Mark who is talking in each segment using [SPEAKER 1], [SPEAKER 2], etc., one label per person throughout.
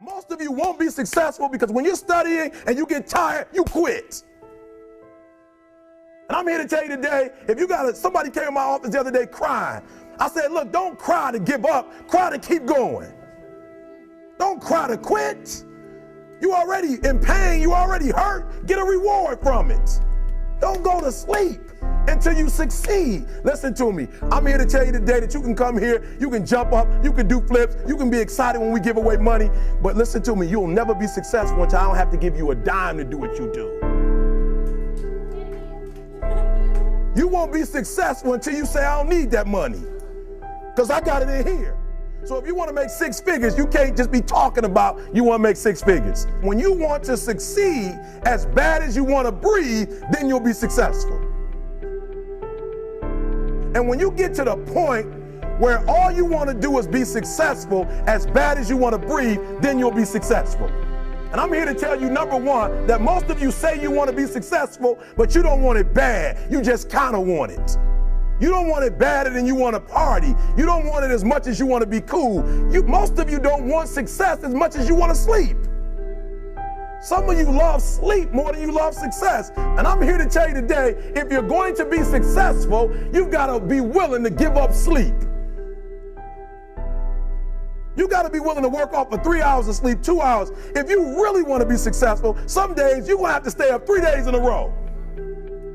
[SPEAKER 1] Most of you won't be successful because when you're studying and you get tired, you quit. And I'm here to tell you today, if you got somebody came in my office the other day crying. I said, look, don't cry to give up, cry to keep going. Don't cry to quit. You already in pain, you already hurt, get a reward from it. Don't go to sleep until you succeed. Listen to me. I'm here to tell you today that you can come here, you can jump up, you can do flips, you can be excited when we give away money, but listen to me, you'll never be successful until I don't have to give you a dime to do what you do. You won't be successful until you say, I don't need that money, because I got it in here. So if you want to make six figures, you can't just be talking about you want to make six figures. When you want to succeed as bad as you want to breathe, then you'll be successful. And when you get to the point where all you want to do is be successful as bad as you want to breathe, then you'll be successful. And I'm here to tell you, number one, that most of you say you want to be successful, but you don't want it bad. You just kind of want it. You don't want it badder than you want to party. You don't want it as much as you want to be cool. Most of you don't want success as much as you want to sleep. Some of you love sleep more than you love success. And I'm here to tell you today, if you're going to be successful, you've got to be willing to give up sleep. You got to be willing to work off for 3 hours of sleep, 2 hours. If you really want to be successful, some days you're going to have to stay up 3 days in a row.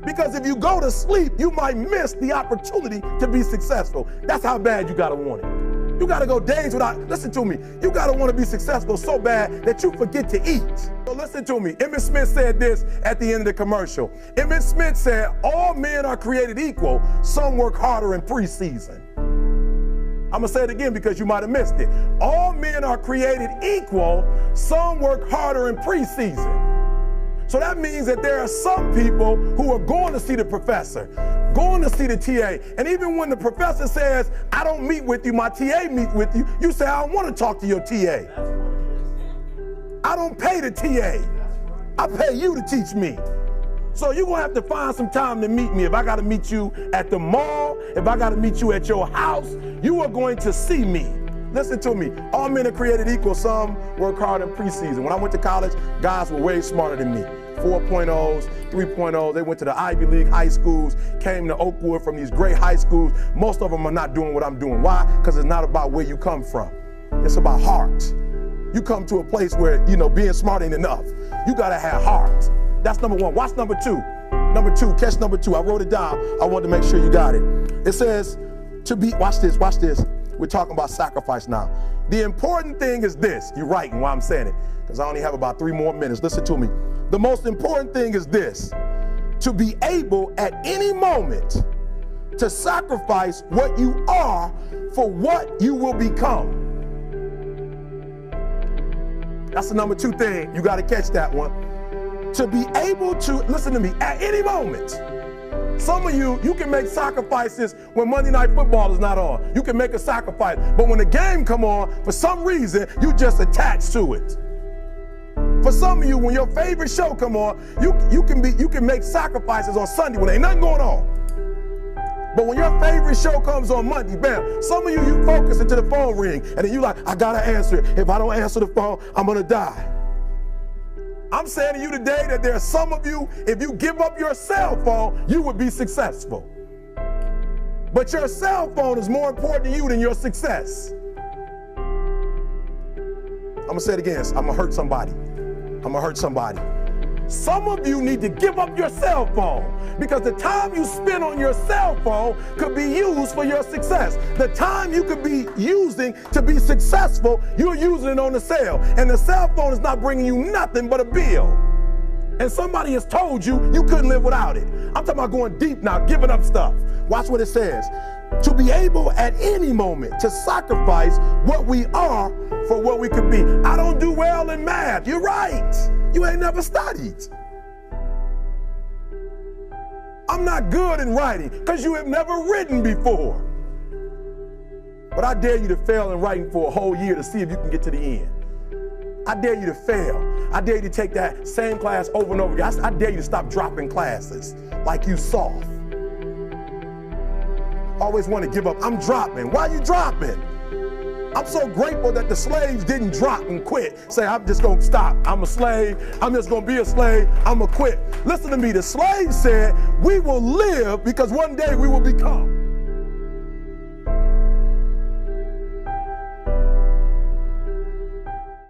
[SPEAKER 1] Because if you go to sleep, you might miss the opportunity to be successful. That's how bad you got to want it. You got to go days without, listen to me, you got to want to be successful so bad that you forget to eat. So listen to me. Emmett Smith said this at the end of the commercial. Emmett Smith said, all men are created equal. Some work harder in preseason. I'm going to say it again because you might have missed it. All men are created equal. Some work harder in preseason. So that means that there are some people who are going to see the professor, going to see the TA. And even when the professor says, I don't meet with you, my TA meets with you, you say, I don't want to talk to your TA. I don't pay the TA. I pay you to teach me. So you're going to have to find some time to meet me. If I got to meet you at the mall, if I got to meet you at your house, you are going to see me. Listen to me. All men are created equal. Some work hard in preseason. When I went to college, guys were way smarter than me. 4.0s, 3.0s. They went to the Ivy League high schools, came to Oakwood from these great high schools. Most of them are not doing what I'm doing. Why? Because it's not about where you come from. It's about heart. You come to a place where, being smart ain't enough. You got to have heart. That's number one. Watch number two. Number two, catch number two. I wrote it down. I wanted to make sure you got it. It says to be, watch this. We're talking about sacrifice now. The important thing is this. You're writing while I'm saying it, because I only have about 3 more minutes. Listen to me. The most important thing is this: to be able at any moment to sacrifice what you are for what you will become. That's the number 2 thing. You got to catch that one. To be able to, listen to me, at any moment. Some of you can make sacrifices when Monday Night Football is not on. You can make a sacrifice. But when the game come on, for some reason, you just attach to it. For some of you, when your favorite show come on, you can make sacrifices on Sunday when ain't nothing going on. But when your favorite show comes on Monday, bam, some of you focus until the phone ring, and then you like, I gotta answer it. If I don't answer the phone, I'm gonna die. I'm saying to you today that there are some of you, if you give up your cell phone, you would be successful. But your cell phone is more important to you than your success. I'm gonna say it again. I'm gonna hurt somebody. Some of you need to give up your cell phone, because the time you spend on your cell phone could be used for your success. The time you could be using to be successful, you're using it on the cell. And the cell phone is not bringing you nothing but a bill. And somebody has told you you couldn't live without it. I'm talking about going deep now, giving up stuff. Watch what it says. To be able at any moment to sacrifice what we are for what we could be. I don't do well in math. You're right. You ain't never studied. I'm not good in writing because you have never written before. But I dare you to fail in writing for a whole year to see if you can get to the end. I dare you to fail. I dare you to take that same class over and over again. I dare you to stop dropping classes like you soft. Always want to give up. I'm dropping. Why are you dropping? I'm so grateful that the slaves didn't drop and quit. Say, I'm just going to stop. I'm a slave. I'm just going to be a slave. I'm going to quit. Listen to me. The slaves said, we will live because one day we will become.